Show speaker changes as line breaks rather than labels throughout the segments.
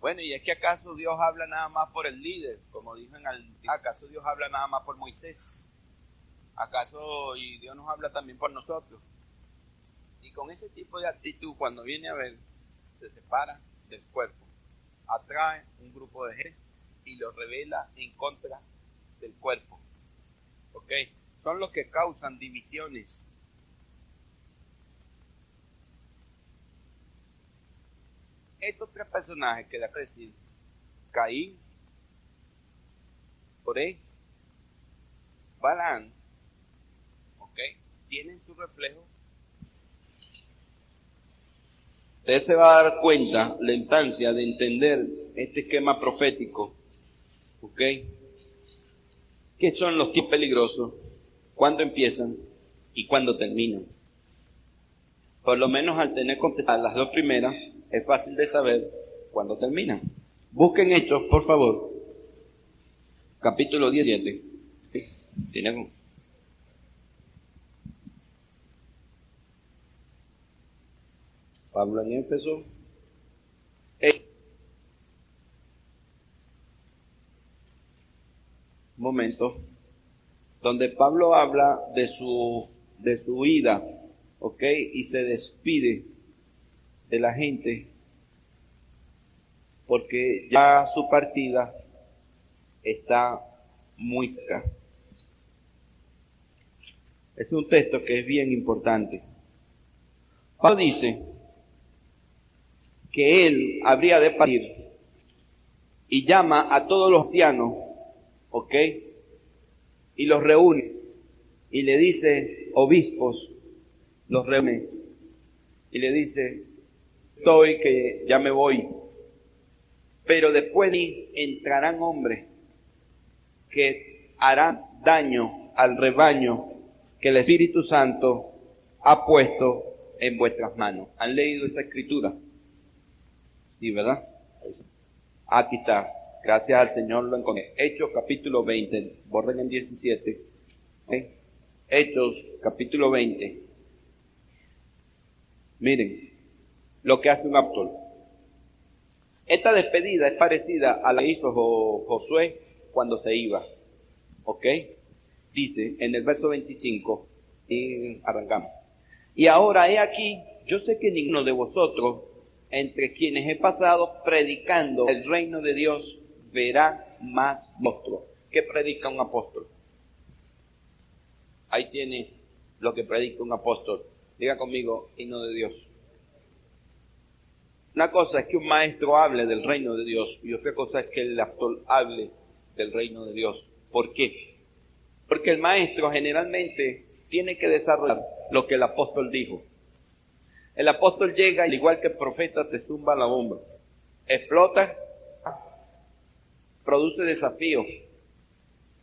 Bueno, ¿y es que acaso Dios habla nada más por el líder? Como dijo ¿acaso Dios habla nada más por Moisés? ¿Acaso y Dios nos habla también por nosotros? Y con ese tipo de actitud, cuando viene a ver, se separa del cuerpo, atrae un grupo de gente y lo revela en contra del cuerpo. ¿Ok? Son los que causan divisiones. Estos tres personajes que le acabo de decir, Caín, Coré, Balaam, ¿ok? Tienen su reflejo. Usted se va a dar cuenta la instancia de entender este esquema profético, ¿ok? ¿Qué son los tiempos peligrosos? ¿Cuándo empiezan y cuándo terminan? Por lo menos al tener completadas las dos primeras, es fácil de saber cuándo terminan. Busquen Hechos, por favor. Capítulo 17. ¿Tienen? Pablo en Éfeso. Momento. Donde Pablo habla de su vida, ¿ok? Y se despide de la gente porque ya su partida está muy cerca. Es un texto que es bien importante. Pablo dice que él habría de partir y llama a todos los ancianos, ¿ok? Y los reúne y le dice, obispos, los reúne y le dice, estoy que ya me voy, pero después de mí entrarán hombres que harán daño al rebaño que el Espíritu Santo ha puesto en vuestras manos. ¿Han leído esa escritura? Sí, ¿verdad? Aquí está. Gracias al Señor lo encontré. Hechos capítulo 20. Borren el 17. ¿Okay? Hechos capítulo 20. Miren lo que hace un apóstol. Esta despedida es parecida a la que hizo Josué cuando se iba. ¿Ok? Dice en el verso 25. Y arrancamos. Y ahora he aquí, yo sé que ninguno de vosotros, entre quienes he pasado predicando el reino de Dios, verá más monstruo. ¿Qué predica un apóstol? Ahí tiene lo que predica un apóstol. Diga conmigo, reino de Dios. Una cosa es que un maestro hable del reino de Dios y otra cosa es que el apóstol hable del reino de Dios. ¿Por qué? Porque el maestro generalmente tiene que desarrollar lo que el apóstol dijo. El apóstol llega, al igual que el profeta, te zumba la bomba. Explota, produce desafíos.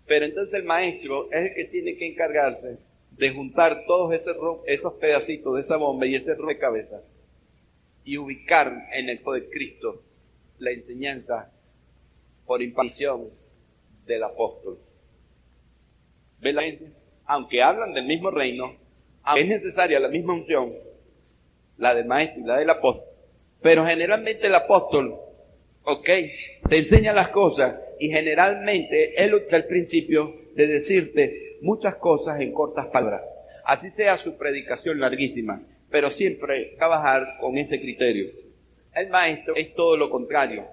Pero entonces el maestro es el que tiene que encargarse de juntar todos esos pedacitos de esa bomba y ese rompecabezas y ubicar en el poder de Cristo la enseñanza por impartición del apóstol. ¿Ven la diferencia? Aunque hablan del mismo reino, aunque es necesaria la misma unción, la del maestro y la del apóstol, pero generalmente el apóstol, ok, te enseña las cosas y generalmente él usa el principio de decirte muchas cosas en cortas palabras. Así sea su predicación larguísima, pero siempre trabajar con ese criterio. El maestro es todo lo contrario.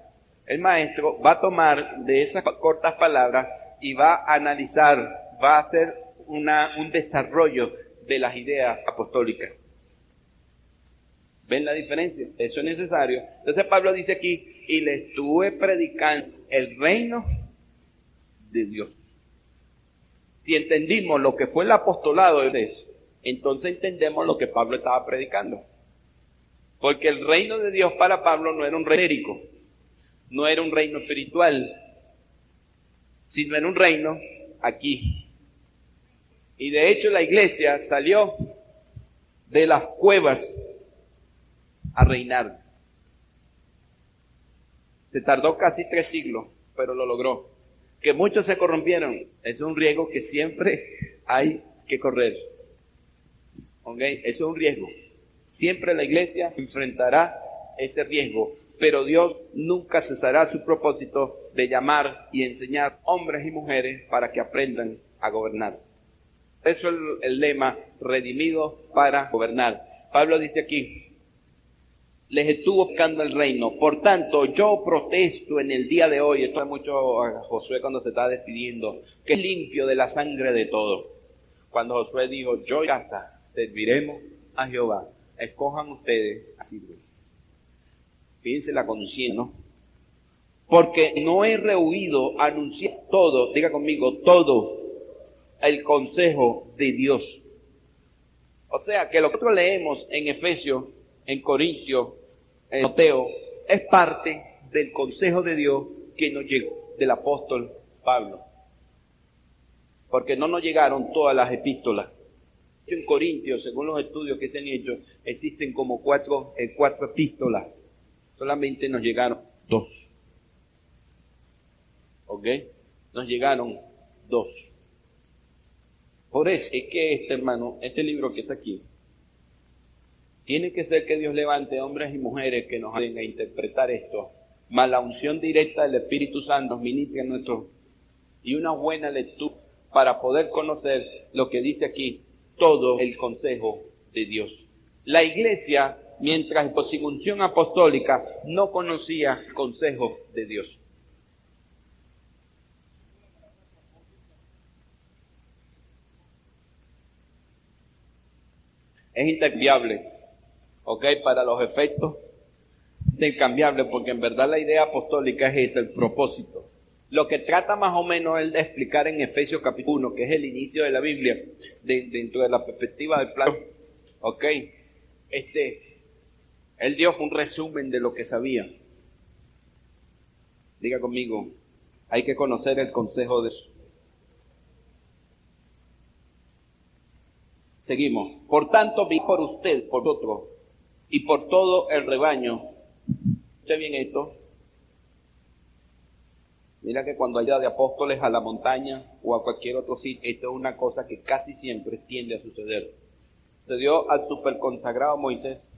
El maestro va a tomar de esas cortas palabras y va a analizar, va a hacer un desarrollo de las ideas apostólicas. ¿Ven la diferencia? Eso es necesario. Entonces Pablo dice aquí, y le estuve predicando el reino de Dios. Si entendimos lo que fue el apostolado de eso, entonces entendemos lo que Pablo estaba predicando. Porque el reino de Dios para Pablo no era un reino genérico, no era un reino espiritual, sino era un reino aquí. Y de hecho la iglesia salió de las cuevas a reinar. Se tardó casi 3 siglos, pero lo logró. Que muchos se corrompieron, es un riesgo que siempre hay que correr. ¿Ok? Eso es un riesgo. Siempre la iglesia enfrentará ese riesgo, pero Dios nunca cesará su propósito de llamar y enseñar hombres y mujeres para que aprendan a gobernar. Eso es el lema, redimidos para gobernar. Pablo dice aquí, les estuvo buscando el reino. Por tanto, yo protesto en el día de hoy, esto es mucho a Josué cuando se está despidiendo, que es limpio de la sangre de todo. Cuando Josué dijo, yo y casa serviremos a Jehová, escojan ustedes a servir. Fíjense la conciencia, ¿no? Porque no he rehuido anunciar todo, diga conmigo, todo el consejo de Dios. O sea, que lo que nosotros leemos en Efesios, en Corintios, en Timoteo, es parte del consejo de Dios que nos llegó del apóstol Pablo. Porque no nos llegaron todas las epístolas. En Corintios, según los estudios que se han hecho, existen como cuatro epístolas. Solamente nos llegaron 2. ¿Ok? Nos llegaron 2. Por eso es que hermano, este libro que está aquí, tiene que ser que Dios levante hombres y mujeres que nos ayuden a interpretar esto, más la unción directa del Espíritu Santo nos ministre en nuestro, y una buena lectura para poder conocer lo que dice aquí, todo el consejo de Dios. La iglesia, mientras sin unción apostólica, no conocía el consejo de Dios. Es intercambiable, ¿ok? Para los efectos, intercambiable, porque en verdad la idea apostólica es ese, el propósito. Lo que trata más o menos él de explicar en Efesios capítulo 1, que es el inicio de la Biblia, dentro de la perspectiva del plan, ¿ok? Él dio un resumen de lo que sabía. Diga conmigo, hay que conocer el consejo de Dios. Seguimos. Por tanto, vi por usted, por otro, y por todo el rebaño. ¿Usted bien esto? Mira que cuando hay de apóstoles a la montaña o a cualquier otro sitio, esto es una cosa que casi siempre tiende a suceder. Se dio al superconsagrado Moisés,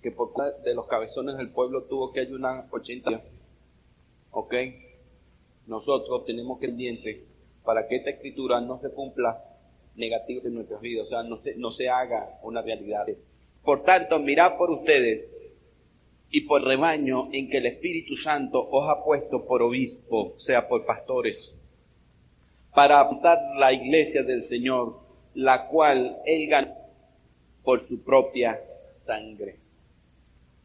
que por de los cabezones del pueblo tuvo que ayunar 80 días. ¿Ok? Nosotros tenemos que pendiente para que esta escritura no se cumpla negativo en nuestras vidas, o sea, no se haga una realidad. Por tanto, mirad por ustedes y por el rebaño en que el Espíritu Santo os ha puesto por obispo, o sea, por pastores, para apuntar la iglesia del Señor, la cual Él ganó por su propia sangre.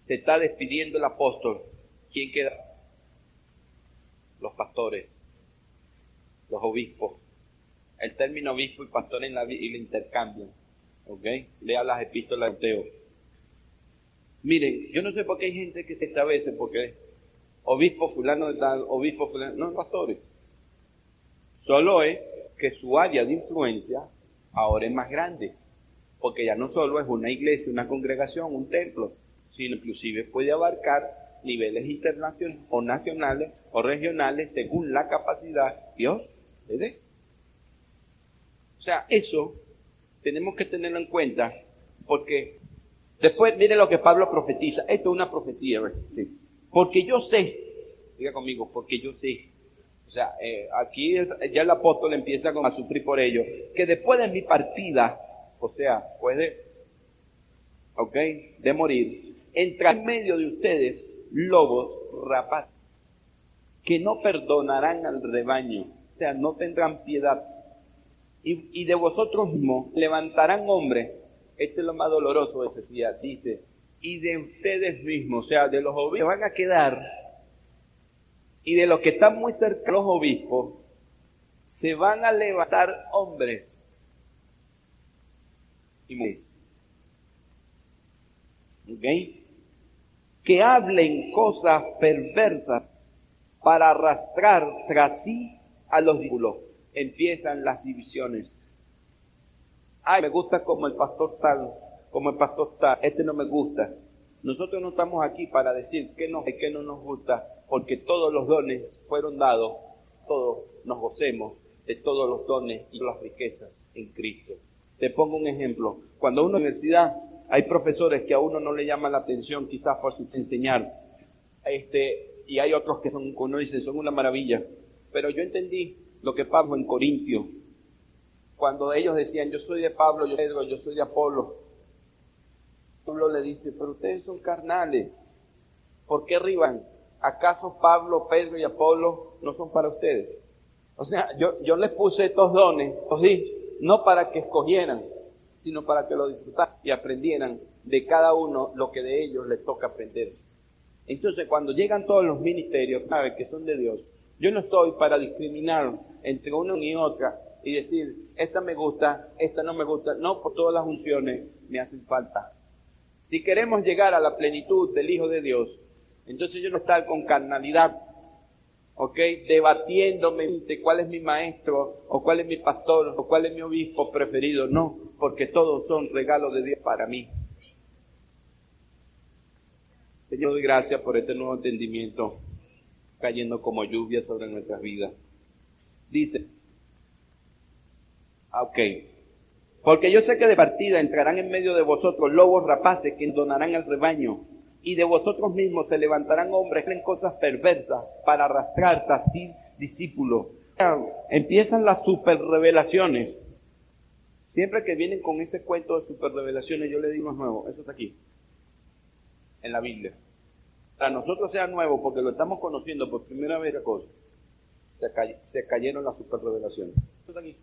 Se está despidiendo el apóstol. ¿Quién queda? Los pastores, los obispos. El término obispo y pastor en la Biblia intercambian. ¿Ok? Lea las epístolas de Teo. Miren, yo no sé por qué hay gente que se establece porque obispo fulano de tal, obispo fulano, no, pastores. Solo es que su área de influencia ahora es más grande, porque ya no solo es una iglesia, una congregación, un templo, sino inclusive puede abarcar niveles internacionales o nacionales o regionales según la capacidad Dios le dé. O sea, eso tenemos que tenerlo en cuenta, porque después, mire lo que Pablo profetiza. Esto es una profecía, ¿verdad? Sí. Porque yo sé, diga conmigo, porque yo sé. O sea, aquí ya el apóstol empieza a sufrir por ello. Que después de mi partida, o sea, puede, ¿ok?, de morir, entra en medio de ustedes lobos rapaces, que no perdonarán al rebaño. O sea, no tendrán piedad. Y de vosotros mismos levantarán hombres. Esto es lo más doloroso de Efesios, dice, y de ustedes mismos, o sea, de los obispos van a quedar, y de los que están muy cerca de los obispos, se van a levantar hombres y mujeres, ¿ok?, que hablen cosas perversas para arrastrar tras sí a los discípulos. Empiezan las divisiones. Ay, me gusta como el pastor tal, este no me gusta. Nosotros no estamos aquí para decir qué no nos gusta, porque todos los dones fueron dados, todos nos gocemos de todos los dones y las riquezas en Cristo. Te pongo un ejemplo. Cuando una universidad Hay profesores que a uno no le llaman la atención quizás por su enseñar. Y hay otros que uno dice, son una maravilla. Pero yo entendí lo que Pablo en Corintios, cuando ellos decían, yo soy de Pablo, yo soy de Pedro, yo soy de Apolo. Pablo le dice, pero ustedes son carnales. ¿Por qué riban? ¿Acaso Pablo, Pedro y Apolo no son para ustedes? O sea, yo les puse estos dones, los di, no para que escogieran, sino para que lo disfrutaran y aprendieran de cada uno lo que de ellos les toca aprender. Entonces, cuando llegan todos los ministerios, saben que son de Dios, yo no estoy para discriminar entre una y otra y decir, esta me gusta, esta no me gusta. No, por todas las unciones me hacen falta. Si queremos llegar a la plenitud del Hijo de Dios, entonces yo no estar con carnalidad, ¿ok? Debatiéndome de cuál es mi maestro, o cuál es mi pastor, o cuál es mi obispo preferido. No, porque todos son regalos de Dios para mí. Señor, doy gracias por este nuevo entendimiento cayendo como lluvia sobre nuestras vidas. Dice, ok, porque yo sé que de partida entrarán en medio de vosotros lobos rapaces que endonarán al rebaño, y de vosotros mismos se levantarán hombres que hacen cosas perversas para arrastrar tras sí discípulos. Empiezan las superrevelaciones. Siempre que vienen con ese cuento de superrevelaciones, yo le digo, es nuevo, eso está aquí, en la Biblia. Para nosotros sea nuevo porque lo estamos conociendo por primera vez la cosa. Se cayeron las superrevelaciones. Eso está aquí.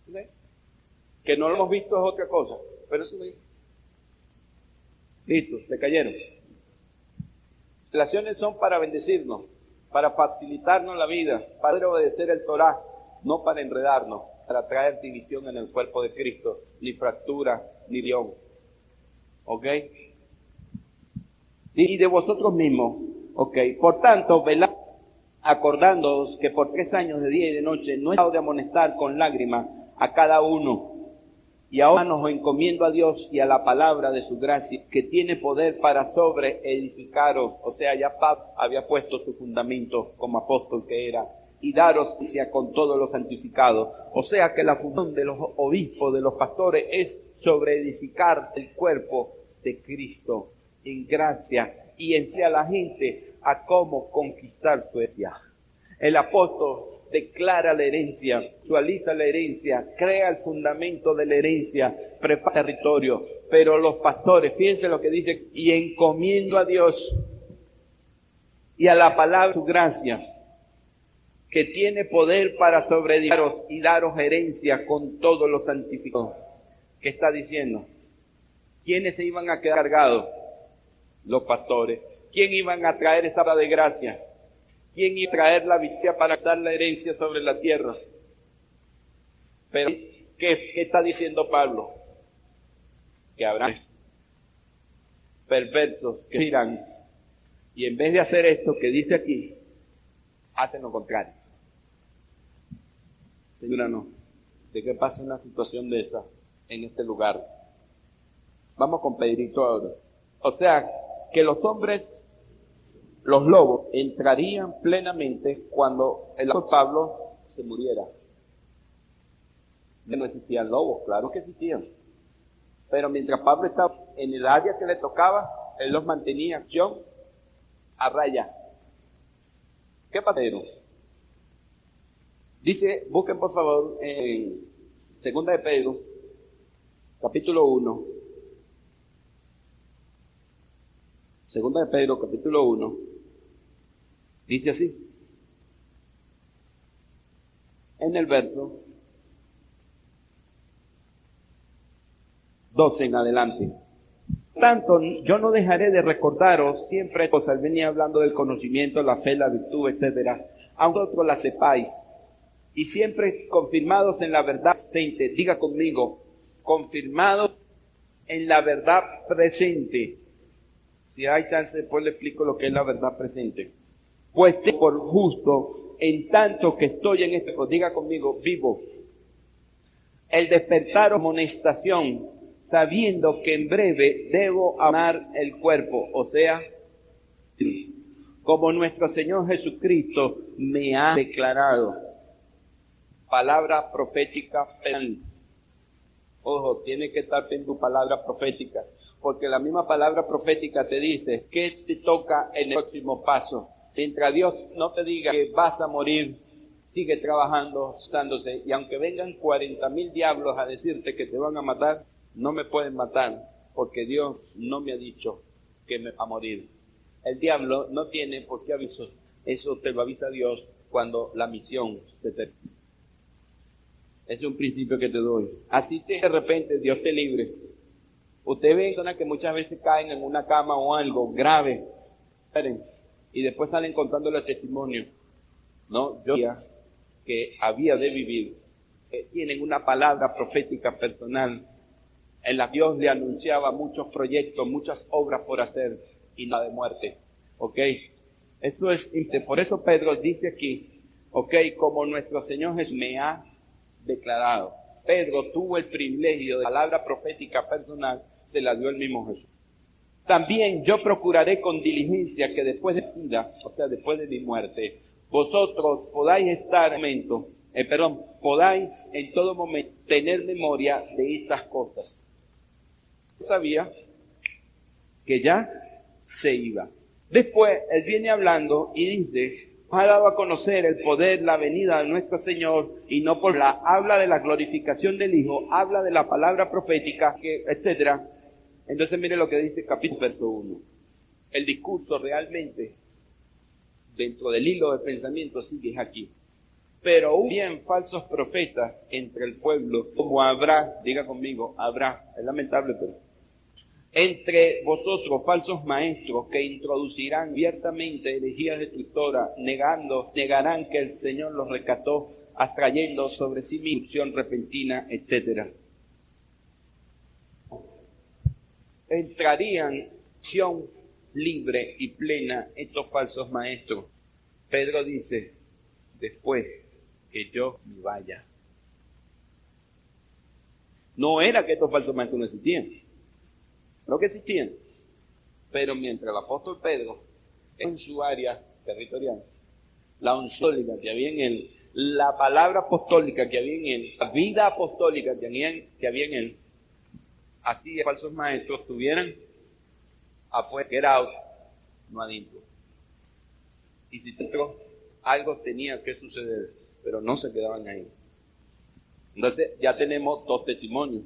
¿Sí? Que no lo hemos visto es otra cosa, pero eso está aquí. Listo, se cayeron. Las revelaciones son para bendecirnos, para facilitarnos la vida, para obedecer el Torah, no para enredarnos, para traer división en el cuerpo de Cristo, ni fractura, ni león. ¿Ok? Y de vosotros mismos, ¿ok? Por tanto, velad, acordándoos que por 3 años de día y de noche no he dejado de amonestar con lágrimas a cada uno. Y ahora nos encomiendo a Dios y a la palabra de su gracia, que tiene poder para sobreedificaros. O sea, ya Pablo había puesto su fundamento como apóstol que era, y daros justicia con todos los santificados. O sea que la función de los obispos, de los pastores, es sobreedificar el cuerpo de Cristo en gracia y enseñar a la gente a cómo conquistar su herencia. El apóstol declara la herencia, visualiza la herencia, crea el fundamento de la herencia, prepara el territorio. Pero los pastores, fíjense lo que dice, y encomiendo a Dios y a la palabra de su gracia, que tiene poder para sobreedificaros y daros herencia con todos los santificados. ¿Qué está diciendo? ¿Quiénes se iban a quedar cargados? Los pastores. ¿Quién iban a traer esa palabra de gracia? ¿Quién iba a traer la victoria para dar la herencia sobre la tierra? Pero, ¿qué está diciendo Pablo? Que habrá perversos que dirán, y en vez de hacer esto que dice aquí, hacen lo contrario. Señora, no. ¿De qué pasa una situación de esa en este lugar? Vamos con Pedrito ahora. O sea, que los hombres, los lobos, entrarían plenamente cuando el apóstol Pablo se muriera. No existían lobos, claro que existían. Pero mientras Pablo estaba en el área que le tocaba, él los mantenía en acción a raya. ¿Qué pasó? Dice, busquen por favor en 2 de Pedro, capítulo 1. 2 de Pedro, capítulo 1. Dice así. En el verso 12 en adelante. Tanto, yo no dejaré de recordaros siempre cosas. Venía hablando del conocimiento, la fe, la virtud, etcétera. Aunque vosotros la sepáis. Y siempre confirmados en la verdad presente. Diga conmigo, confirmados en la verdad presente. Si hay chance, después le explico lo que es la verdad presente. Pues por justo, en tanto que estoy en este, diga conmigo, vivo. El despertar o amonestación, sabiendo que en breve debo amar el cuerpo, o sea, como nuestro Señor Jesucristo me ha declarado. Palabra profética. Ojo, tiene que estar en tu palabra profética, porque la misma palabra profética te dice qué te toca en el próximo paso. Mientras Dios no te diga que vas a morir, sigue trabajando, estándose, y aunque vengan 40,000 diablos a decirte que te van a matar, no me pueden matar, porque Dios no me ha dicho que me va a morir. El diablo no tiene por qué avisar, eso te lo avisa Dios cuando la misión se termina. Es un principio que te doy. Así de repente Dios te libre. Usted ve personas que muchas veces caen en una cama o algo grave, y después salen contándole testimonio. No, yo que había de vivir. Tienen una palabra profética personal en la que Dios le anunciaba muchos proyectos, muchas obras por hacer y nada de muerte. ¿Ok? Esto es, por eso Pedro dice aquí, ok, como nuestro Señor Jesús me ha declarado. Pedro tuvo el privilegio de la palabra profética personal, se la dio el mismo Jesús. También yo procuraré con diligencia que después de mi vida, o sea, después de mi muerte, vosotros podáis podáis en todo momento tener memoria de estas cosas. Yo sabía que ya se iba. Después, él viene hablando y dice, ha dado a conocer el poder, la venida de nuestro Señor, y no por habla de la glorificación del Hijo, habla de la palabra profética, etcétera. Entonces mire lo que dice capítulo verso 1. El discurso realmente, dentro del hilo de pensamiento, sigue aquí. Pero hubo bien falsos profetas entre el pueblo, como habrá, diga conmigo, habrá, es lamentable, pero entre vosotros falsos maestros que introducirán abiertamente herejías destructoras, negarán que el Señor los rescató, atrayendo sobre sí destrucción repentina, etc. Entrarían acción libre y plena estos falsos maestros. Pedro dice, después que yo me vaya. No era que estos falsos maestros no existían. No que existían, pero mientras el apóstol Pedro en su área territorial, la unción que había en él, la palabra apostólica que había en él, la vida apostólica que había en él, así falsos maestros estuvieran afuera, get out, no adentro. Y si dentro algo tenía que suceder, pero no se quedaban ahí. Entonces ya tenemos dos testimonios.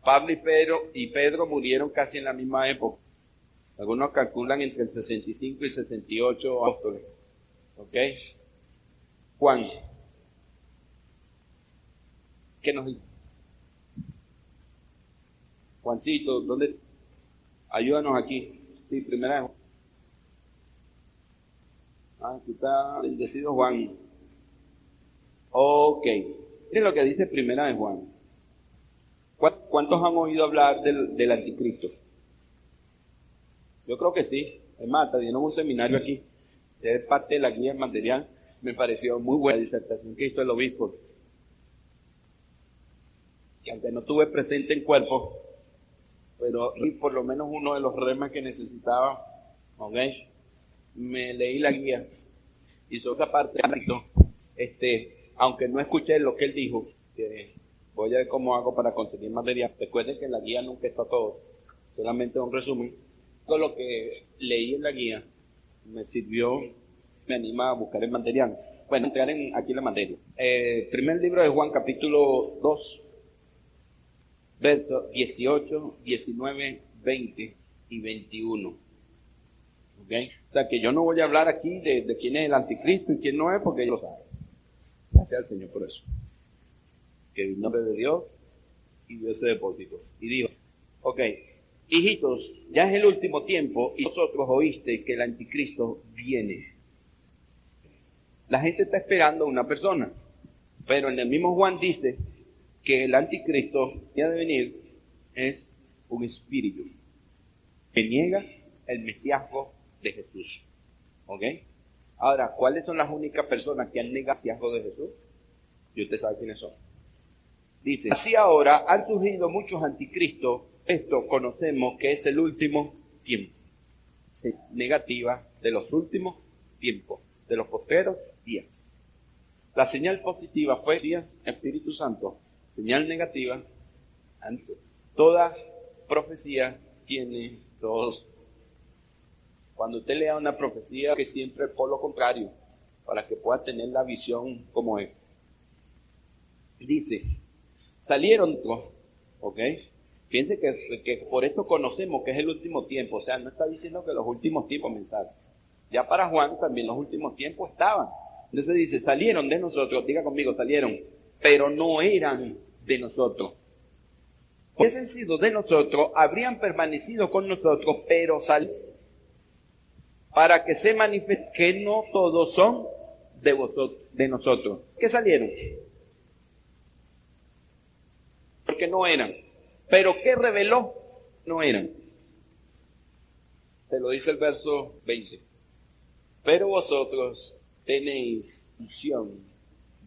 Pablo y Pedro murieron casi en la misma época. Algunos calculan entre el 65 y 68 apóstoles. ¿Ok? Juan. ¿Qué nos dice? Juancito, ¿dónde? Ayúdanos aquí. Sí, primera de Juan. Aquí está bendecido Juan. Ok. Miren lo que dice primera de Juan. ¿Cuántos han oído hablar del anticristo? Yo creo que sí. Es más, dieron un seminario aquí. Ser parte de la guía material. Me pareció muy buena disertación que hizo el obispo. Que aunque no tuve presente en cuerpo, pero por lo menos uno de los remas que necesitaba, ¿ok? Me leí la guía. Hizo esa parte aunque no escuché lo que él dijo, voy a ver cómo hago para conseguir material. Recuerden que en la guía nunca está todo, solamente un resumen. Todo lo que leí en la guía me sirvió, me anima a buscar el material. Bueno, entrar aquí en la materia. Primer libro de Juan, capítulo 2, versos 18, 19, 20 y 21. ¿Okay? O sea que yo no voy a hablar aquí de quién es el anticristo y quién no es, porque ellos lo saben. Gracias al Señor por eso. Que en nombre de Dios y dio ese depósito. Y dijo, ok, hijitos, ya es el último tiempo y vosotros oíste que el anticristo viene. La gente está esperando a una persona, pero en el mismo Juan dice que el anticristo que ha de venir es un espíritu que niega el mesiasgo de Jesús. ¿Ok? Ahora, ¿cuáles son las únicas personas que han negado el mesiasgo de Jesús? Y usted sabe quiénes son. Dice, así ahora han surgido muchos anticristos, esto conocemos que es el último tiempo. Negativa de los últimos tiempos, de los postreros días. La señal positiva fue Espíritu Santo. Señal negativa, Toda profecía tiene dos. Cuando usted lea una profecía, que siempre por lo contrario, para que pueda tener la visión como es. Dice, salieron, ¿ok? Fíjense que por esto conocemos que es el último tiempo, o sea, no está diciendo que los últimos tiempos mensajes. Ya para Juan también los últimos tiempos estaban. Entonces dice, salieron de nosotros, diga conmigo, salieron, pero no eran de nosotros. Si hubiesen sido de nosotros, habrían permanecido con nosotros, pero salieron. Para que se manifieste que no todos son de vosotros, de nosotros. ¿Qué salieron? Porque no eran. Pero ¿qué reveló? No eran. Te lo dice el verso 20. Pero vosotros tenéis unción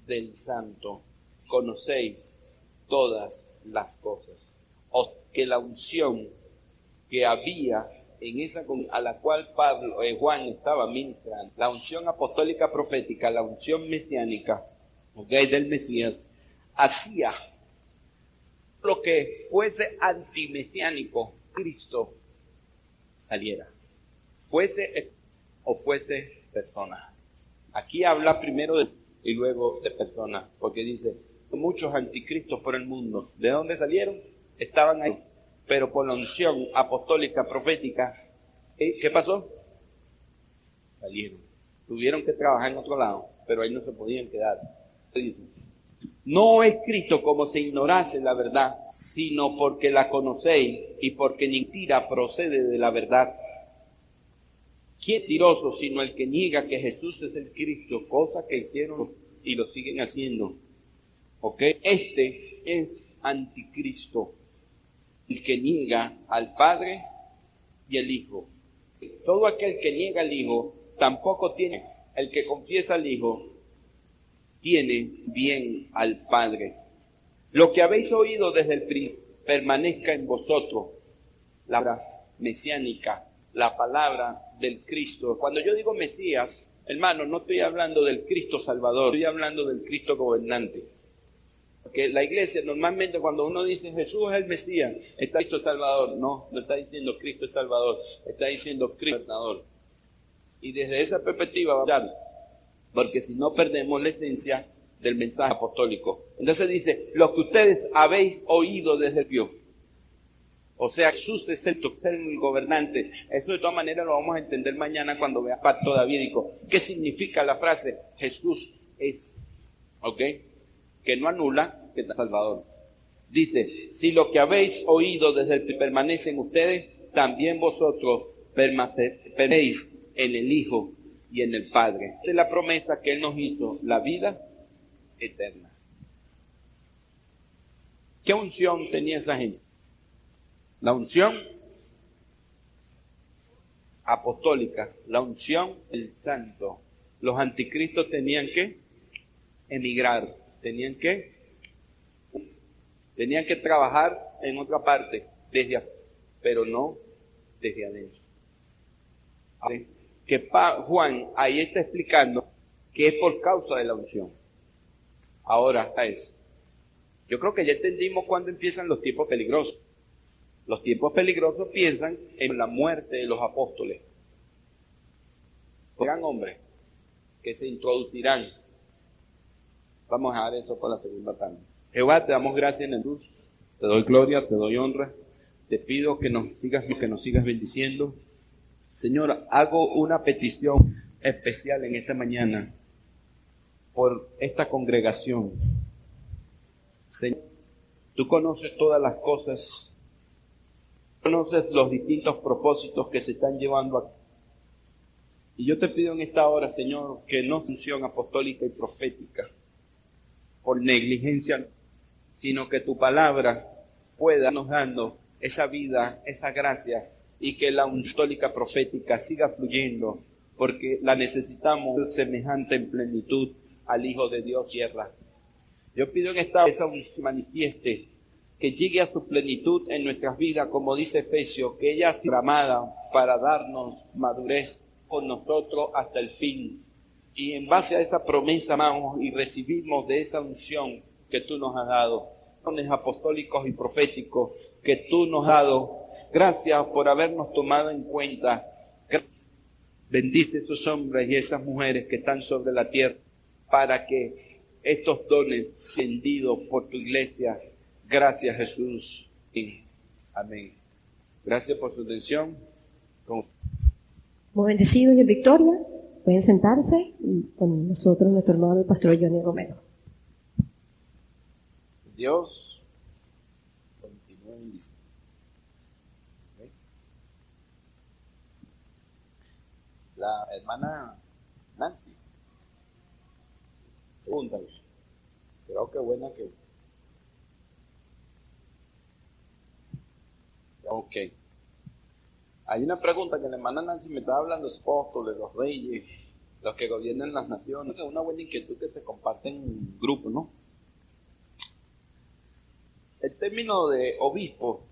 del Santo, conocéis todas las cosas. O que la unción que había en esa a la cual Juan estaba ministrando, la unción apostólica profética, la unción mesiánica, ¿okay?, del Mesías, hacía lo que fuese antimesiánico, Cristo saliera, fuese o fuese persona. Aquí habla primero y luego de persona, porque dice, muchos anticristos por el mundo. ¿De dónde salieron? Estaban ahí, pero por la unción apostólica profética, ¿qué pasó? Salieron. Tuvieron que trabajar en otro lado, pero ahí no se podían quedar. Dice, no es Cristo como si ignorase la verdad, sino porque la conocéis y porque ni mentira procede de la verdad. ¿Quién es mentiroso sino el que niega que Jesús es el Cristo? Cosa que hicieron y lo siguen haciendo. ¿Ok? Este es anticristo, el que niega al Padre y al Hijo. Todo aquel que niega al Hijo tampoco tiene. El que confiesa al Hijo tiene bien al Padre. Lo que habéis oído desde el principio permanezca en vosotros. La palabra mesiánica, la palabra del Cristo. Cuando yo digo Mesías, hermano, no estoy hablando del Cristo Salvador, estoy hablando del Cristo gobernante. Porque la iglesia normalmente cuando uno dice Jesús es el Mesías, está Cristo Salvador. No está diciendo Cristo es Salvador, está diciendo Cristo gobernador. Y desde esa perspectiva va a hablar, porque si no perdemos la esencia del mensaje apostólico. Entonces dice, lo que ustedes habéis oído desde el principio. O sea, Jesús es el gobernante. Eso de todas maneras lo vamos a entender mañana cuando vea pacto davídico. ¿Qué significa la frase? Jesús es, ¿ok? Que no anula, que está Salvador. Dice, si lo que habéis oído desde el permanece en ustedes, también vosotros permanecéis en el Hijo y en el Padre. Esta es la promesa que Él nos hizo, la vida eterna. ¿Qué unción tenía esa gente? La unción apostólica, la unción del santo. Los anticristos tenían que emigrar, tenían que trabajar en otra parte, desde afuera, pero no desde adentro. ¿Sí? Que Juan ahí está explicando que es por causa de la unción. Ahora, a eso. Yo creo que ya entendimos cuándo empiezan los tiempos peligrosos. Los tiempos peligrosos piensan en la muerte de los apóstoles. Serán hombres que se introducirán. Vamos a dar eso por la segunda tarde. Jehová, te damos gracias en el luz. Te doy gloria, te doy honra. Te pido que nos sigas bendiciendo. Señor, hago una petición especial en esta mañana por esta congregación. Señor, tú conoces todas las cosas. Conoces los distintos propósitos que se están llevando a cabo. Y yo te pido en esta hora, Señor, que no función apostólica y profética por negligencia, sino que tu palabra pueda darnos dando esa vida, esa gracia, y que la apostólica profética siga fluyendo, porque la necesitamos semejante en plenitud al Hijo de Dios tierra. Yo pido en esta hora que esa se manifieste, que llegue a su plenitud en nuestras vidas, como dice Efesios, que ella sea derramada para darnos madurez con nosotros hasta el fin. Y en base a esa promesa, amamos y recibimos de esa unción que tú nos has dado. dones apostólicos y proféticos que tú nos has dado. Gracias por habernos tomado en cuenta. Bendice a esos hombres y esas mujeres que están sobre la tierra para que estos dones sean extendidos por tu iglesia. Gracias, Jesús. Amén. Gracias por tu atención.
Muy bendecidos y en victoria. Pueden sentarse y con nosotros nuestro hermano el pastor Johnny Romero.
Dios continúe bendiciendo. ¿Okay? La hermana Nancy. Pregúntale. Creo que buena que... Ok. Hay una pregunta que la hermana Nancy me estaba hablando, los apóstoles, los reyes, los que gobiernan las naciones. Es una buena inquietud que se comparte en grupo, ¿no? El término de obispo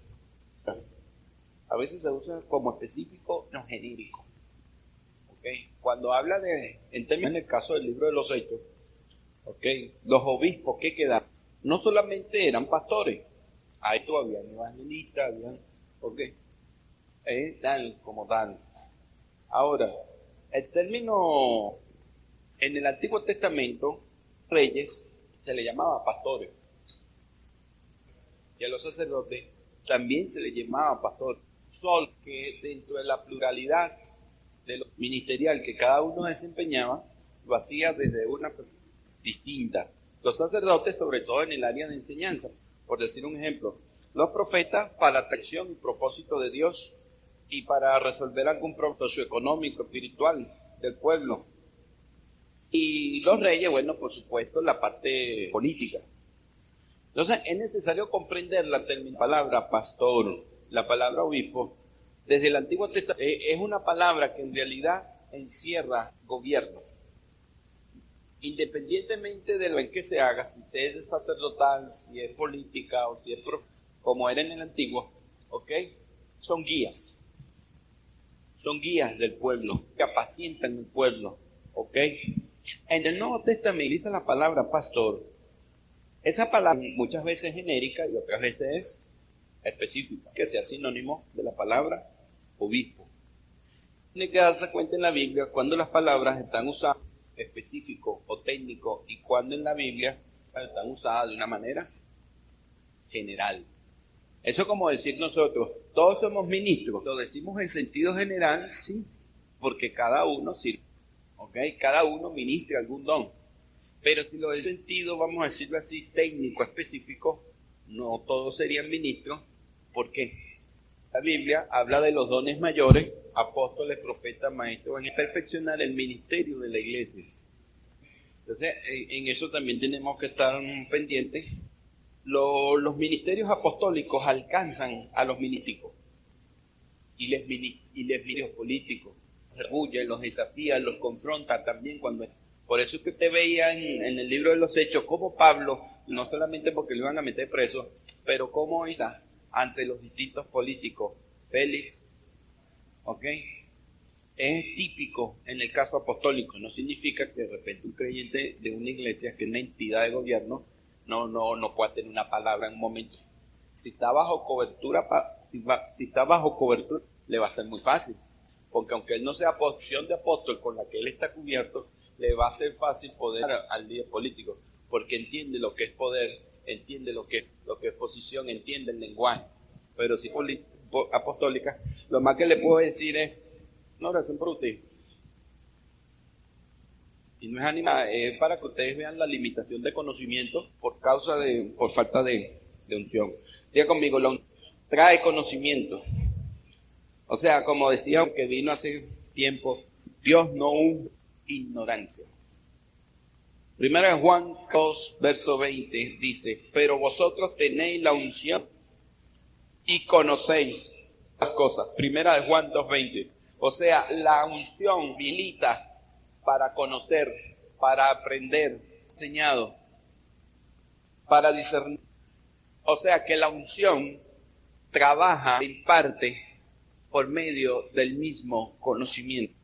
a veces se usa como específico, no genérico. ¿Okay? Cuando habla de, en el caso del libro de los Hechos, ¿okay? Los obispos que quedaron, no solamente eran pastores, ahí todavía habían evangelistas, habían, ¿ok? Tal como tal. Ahora, el término en el Antiguo Testamento, reyes, se le llamaba pastores. Y a los sacerdotes también se les llamaba pastor. Solo que dentro de la pluralidad de lo ministerial que cada uno desempeñaba, lo hacía desde una distinta. Los sacerdotes, sobre todo en el área de enseñanza, por decir un ejemplo. Los profetas para la atracción y propósito de Dios y para resolver algún problema socioeconómico, espiritual del pueblo. Y los reyes, bueno, por supuesto, la parte política. Entonces, es necesario comprender la palabra pastor, la palabra obispo, desde el Antiguo Testamento. Es una palabra que en realidad encierra gobierno. Independientemente de lo en que se haga, si es sacerdotal, si es política o si es como era en el Antiguo, ¿ok? Son guías. Son guías del pueblo, que apacientan el pueblo, ¿ok? En el Nuevo Testamento dice la palabra pastor. Esa palabra muchas veces es genérica y otras veces es específica, que sea sinónimo de la palabra obispo. Tiene que darse cuenta en la Biblia cuando las palabras están usadas específico o técnico y cuando en la Biblia están usadas de una manera general. Eso es como decir nosotros, todos somos ministros. Lo decimos en sentido general, sí, porque cada uno sirve, ¿ok? Cada uno ministra algún don. Pero si lo de sentido, vamos a decirlo así, técnico, específico, no todos serían ministros. ¿Por qué? La Biblia habla de los dones mayores, apóstoles, profetas, maestros, en perfeccionar el ministerio de la iglesia. Entonces, en eso también tenemos que estar pendientes. Los ministerios apostólicos alcanzan a los ministros y les ministerios políticos, los rebuyen, los desafían, los confrontan también cuando... Por eso es que usted veía en el libro de los Hechos cómo Pablo, no solamente porque lo iban a meter preso, pero cómo hizo ante los distintos políticos, Félix, ¿ok? Es típico en el caso apostólico, no significa que de repente un creyente de una iglesia, que es una entidad de gobierno, no pueda tener una palabra en un momento. Si está bajo cobertura, si está bajo cobertura, le va a ser muy fácil, porque aunque él no sea posición de apóstol con la que él está cubierto, le va a ser fácil poder al líder político, porque entiende lo que es poder, entiende lo que es posición, entiende el lenguaje. Pero si apostólica, lo más que le puedo decir es, no, oración por usted. Y no es animada, es para que ustedes vean la limitación de conocimiento por falta de unción. Diga conmigo, la unción trae conocimiento. O sea, como decía que vino hace tiempo, Dios no hubo ignorancia. Primera de Juan 2, verso 20 dice, pero vosotros tenéis la unción y conocéis las cosas. Primera de Juan 2, 20. O sea, la unción habilita para conocer, para aprender, enseñado, para discernir. O sea que la unción trabaja en parte por medio del mismo conocimiento.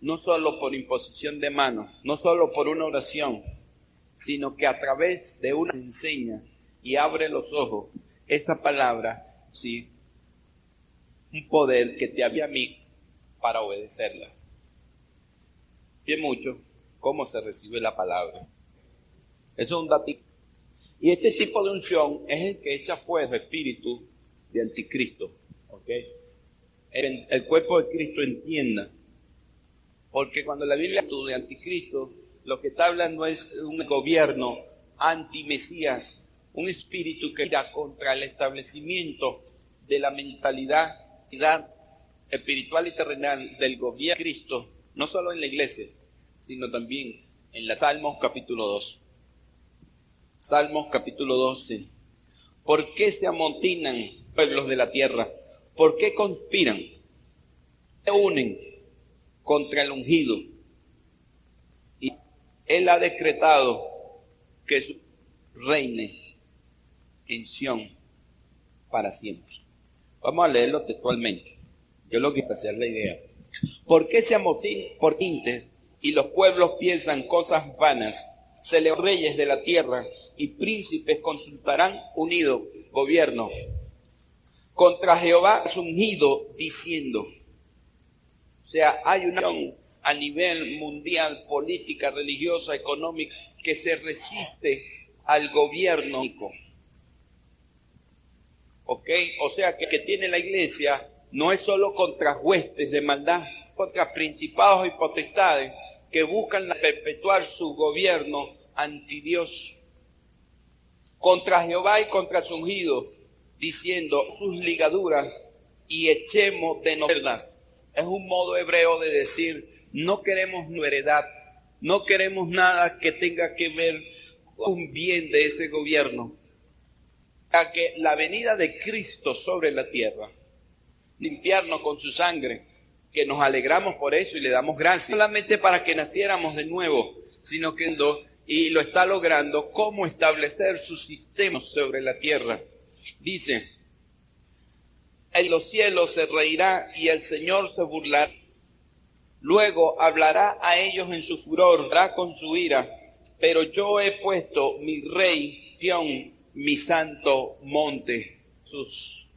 No solo por imposición de manos, no solo por una oración, sino que a través de una enseña y abre los ojos. Esa palabra, sí, un poder que te había a mí para obedecerla. Bien mucho cómo se recibe la palabra. Eso es un dato. Y este tipo de unción es el que echa fuera el espíritu de anticristo. ¿Okay? El cuerpo de Cristo entienda. Porque cuando la Biblia habla de anticristo, lo que está hablando es un gobierno anti-mesías, un espíritu que irá contra el establecimiento de la mentalidad espiritual y terrenal del gobierno de Cristo, no solo en la iglesia, sino también en la Salmos capítulo 2. Salmos capítulo 12. ¿Por qué se amotinan pueblos de la tierra? ¿Por qué conspiran? Se unen contra el ungido. Y Él ha decretado que reine en Sión para siempre. Vamos a leerlo textualmente. Yo lo quiero hacer la idea. ¿Por qué se amotinan por tintes y los pueblos piensan cosas vanas? Reyes de la tierra y príncipes consultarán unido gobierno contra Jehová su ungido, diciendo. O sea, hay una a nivel mundial, política, religiosa, económica, que se resiste al gobierno. ¿Ok? O sea, que tiene la iglesia no es solo contra huestes de maldad, contra principados y potestades que buscan perpetuar su gobierno anti Dios, contra Jehová y contra su ungido, diciendo sus ligaduras y echemos de nosotras. Es un modo hebreo de decir, no queremos heredad, no queremos nada que tenga que ver con un bien de ese gobierno. A que la venida de Cristo sobre la tierra, limpiarnos con su sangre, que nos alegramos por eso y le damos gracias, no solamente para que naciéramos de nuevo, sino que y lo está logrando, cómo establecer su sistema sobre la tierra. Dice, en los cielos se reirá y el Señor se burlará. Luego hablará a ellos en su furor, hablará con su ira. Pero yo he puesto mi rey, Sión, mi santo monte, Jesús.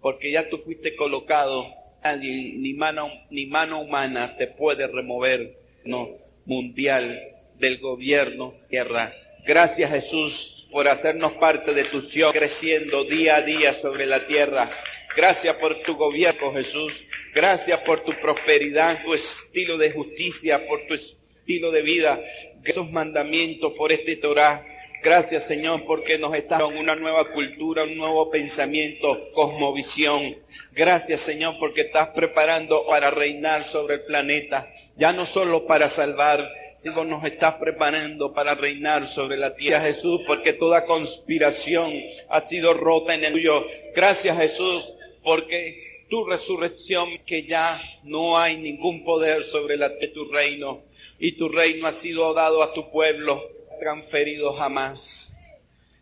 Porque ya tú fuiste colocado, nadie, ni mano humana te puede remover, no, mundial del gobierno tierra. Gracias, Jesús, por hacernos parte de tu Sión, creciendo día a día sobre la tierra. Gracias por tu gobierno, Jesús. Gracias por tu prosperidad, tu estilo de justicia, por tu estilo de vida, esos mandamientos, por este Torah. Gracias, Señor, porque nos está dando una nueva cultura, un nuevo pensamiento, cosmovisión. Gracias, Señor, porque estás preparando para reinar sobre el planeta, ya no solo para salvar, sino nos estás preparando para reinar sobre la tierra, Jesús, porque toda conspiración ha sido rota en el tuyo. Gracias, Jesús, porque tu resurrección, que ya no hay ningún poder sobre tu reino, y tu reino ha sido dado a tu pueblo, transferido jamás.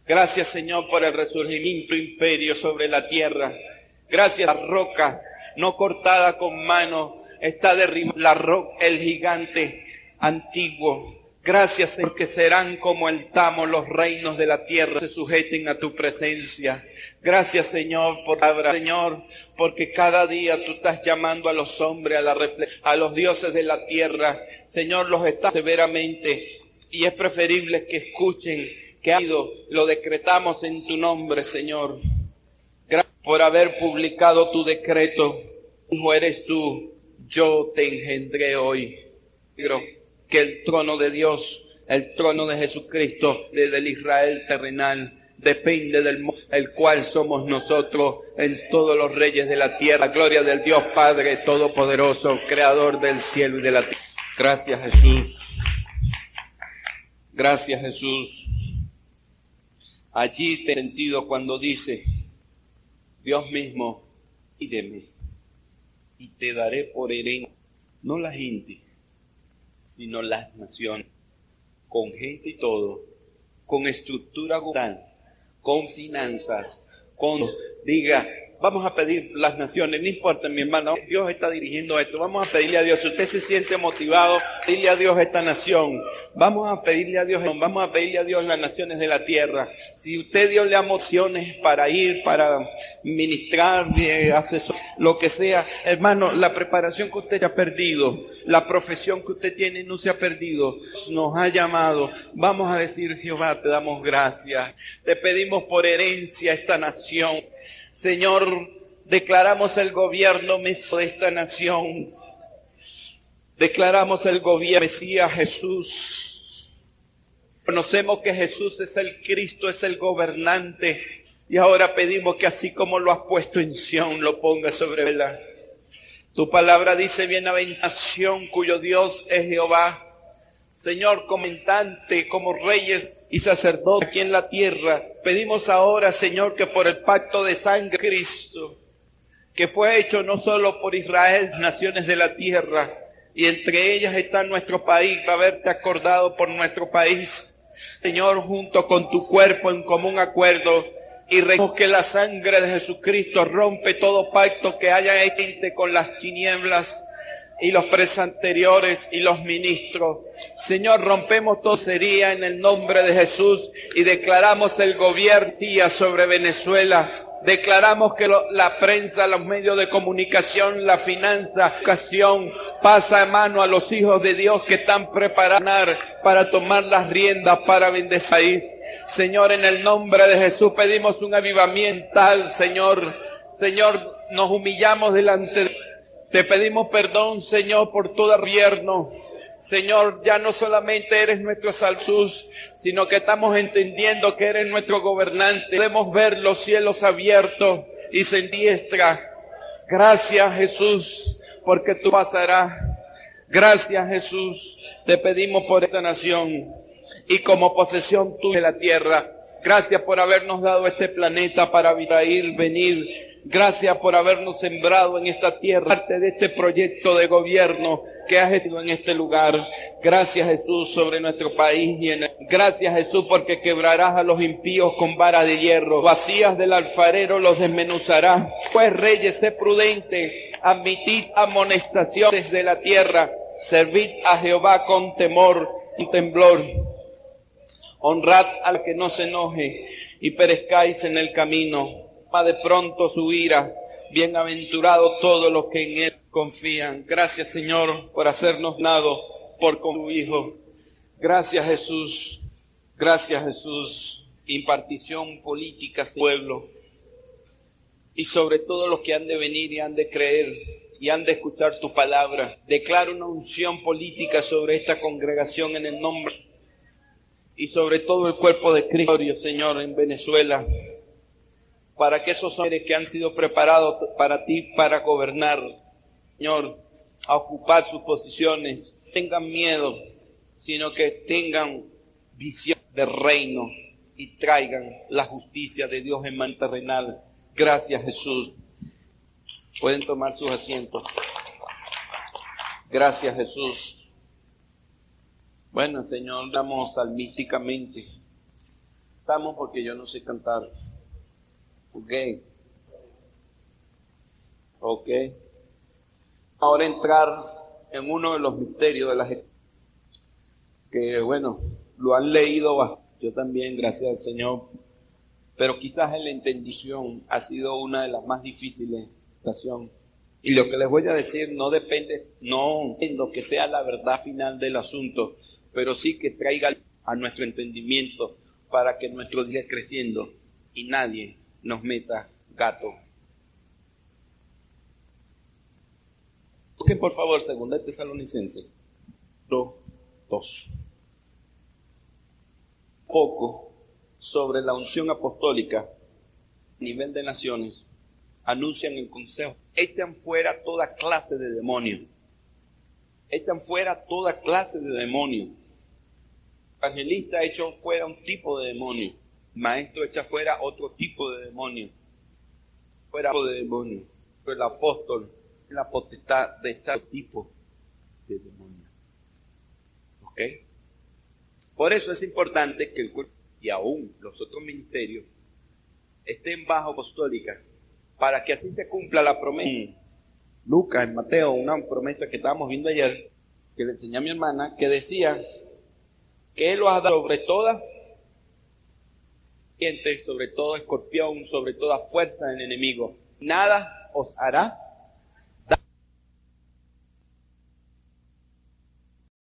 Gracias, Señor, por el resurgimiento imperio sobre la tierra. Gracias, la roca no cortada con mano está derribada, la roca, el gigante antiguo. Gracias, Señor, que serán como el tamo los reinos de la tierra, se sujeten a tu presencia. Gracias, Señor, por la palabra, Señor, porque cada día tú estás llamando a los hombres, a los dioses de la tierra. Señor, los estás severamente, y es preferible que escuchen, que ha ido, lo decretamos en tu nombre, Señor. Gracias por haber publicado tu decreto. Hijo eres tú, yo te engendré hoy. Que el trono de Dios, el trono de Jesucristo, del Israel terrenal, depende del el cual somos nosotros en todos los reyes de la tierra. Gloria del Dios Padre Todopoderoso, Creador del cielo y de la tierra. Gracias, Jesús. Gracias, Jesús. Allí te he sentido cuando dice, Dios mismo, pídeme y te daré por herencia, no la gente, sino las naciones, con gente y todo, con estructura gubernamental, con finanzas, diga, Vamos a pedir las naciones, no importa, mi hermano, Dios está dirigiendo esto. Vamos a pedirle a Dios, si usted se siente motivado, pedirle a Dios esta nación. Vamos a pedirle a Dios las naciones de la tierra. Si usted Dios le da mociones para ir, para ministrar, asesor, lo que sea, hermano, la preparación que usted ha perdido, la profesión que usted tiene no se ha perdido, nos ha llamado. Vamos a decir, Jehová, te damos gracias. Te pedimos por herencia esta nación. Señor, declaramos el gobierno de esta nación. Declaramos el gobierno Mesías Jesús. Conocemos que Jesús es el Cristo, es el gobernante. Y ahora pedimos que así como lo has puesto en Sión, lo ponga sobre ella. Tu palabra dice, bienaventuración cuyo Dios es Jehová. Señor, comandante, como reyes y sacerdotes aquí en la tierra, pedimos ahora, Señor, que por el pacto de sangre de Cristo, que fue hecho no solo por Israel, naciones de la tierra, y entre ellas está nuestro país, haberte acordado por nuestro país, Señor, junto con tu cuerpo en común acuerdo, y reconozco que la sangre de Jesucristo rompe todo pacto que haya hecho con las tinieblas, y los presanteriores y los ministros. Señor, rompemos todo sería en el nombre de Jesús y declaramos el gobierno sobre Venezuela. Declaramos que la prensa, los medios de comunicación, la finanza, la educación pasa a mano a los hijos de Dios que están preparados para tomar las riendas para bendecir. Señor, en el nombre de Jesús pedimos un avivamiento tal, Señor. Señor, nos humillamos delante de Te pedimos perdón, Señor, por todo gobierno. Señor, ya no solamente eres nuestro Salvador, sino que estamos entendiendo que eres nuestro gobernante. Podemos ver los cielos abiertos y se diestra. Gracias, Jesús, porque tú pasarás. Gracias, Jesús, te pedimos por esta nación y como posesión tuya de la tierra. Gracias por habernos dado este planeta para ir, venir. Gracias por habernos sembrado en esta tierra, parte de este proyecto de gobierno que has hecho en este lugar. Gracias, Jesús, sobre nuestro país. Gracias, Jesús, porque quebrarás a los impíos con vara de hierro. Vacías del alfarero los desmenuzarás. Pues, reyes, sé prudente, admitid amonestaciones de la tierra. Servid a Jehová con temor y temblor. Honrad al que no se enoje y perezcáis en el camino. De pronto su ira, bienaventurados todos los que en él confían. Gracias, Señor, por hacernos nado por tu Hijo. Gracias, Jesús. Gracias, Jesús. Impartición política al pueblo. Y sobre todo los que han de venir y han de creer y han de escuchar tu palabra. Declaro una unción política sobre esta congregación en el nombre y sobre todo el cuerpo de Cristo, Señor, en Venezuela. Para que esos hombres que han sido preparados para ti, para gobernar, Señor, a ocupar sus posiciones, tengan miedo, sino que tengan visión de reino y traigan la justicia de Dios en man terrenal. Gracias, Jesús. Pueden tomar sus asientos. Gracias, Jesús. Bueno, Señor, damos salmísticamente. Estamos porque yo no sé cantar. Ok. Ahora entrar en uno de los misterios de la gente que, bueno, lo han leído bastante. Yo también, gracias al Señor. Pero quizás en la entendición ha sido una de las más difíciles. Y lo que les voy a decir no depende, no en lo que sea la verdad final del asunto, pero sí que traiga a nuestro entendimiento para que nuestro día creciendo y nadie nos meta gato. Busquen por favor 2 Tesalonicenses 2. Poco sobre la unción apostólica a nivel de naciones. Anuncian el consejo. Echan fuera toda clase de demonios. Echan fuera toda clase de demonios. Evangelista echó fuera un tipo de demonio. Maestro echa fuera otro tipo de demonio. Fuera de demonio. Pero el apóstol tiene la potestad de echar otro tipo de demonio. ¿Ok? Por eso es importante que el cuerpo y aún los otros ministerios estén bajo apostólica para que así se cumpla la promesa. Lucas, en Mateo, una promesa que estábamos viendo ayer, que le enseñé a mi hermana, que decía que Él os ha dado sobre todas serpientes, sobre todo escorpión, sobre toda fuerza del enemigo. Nada os hará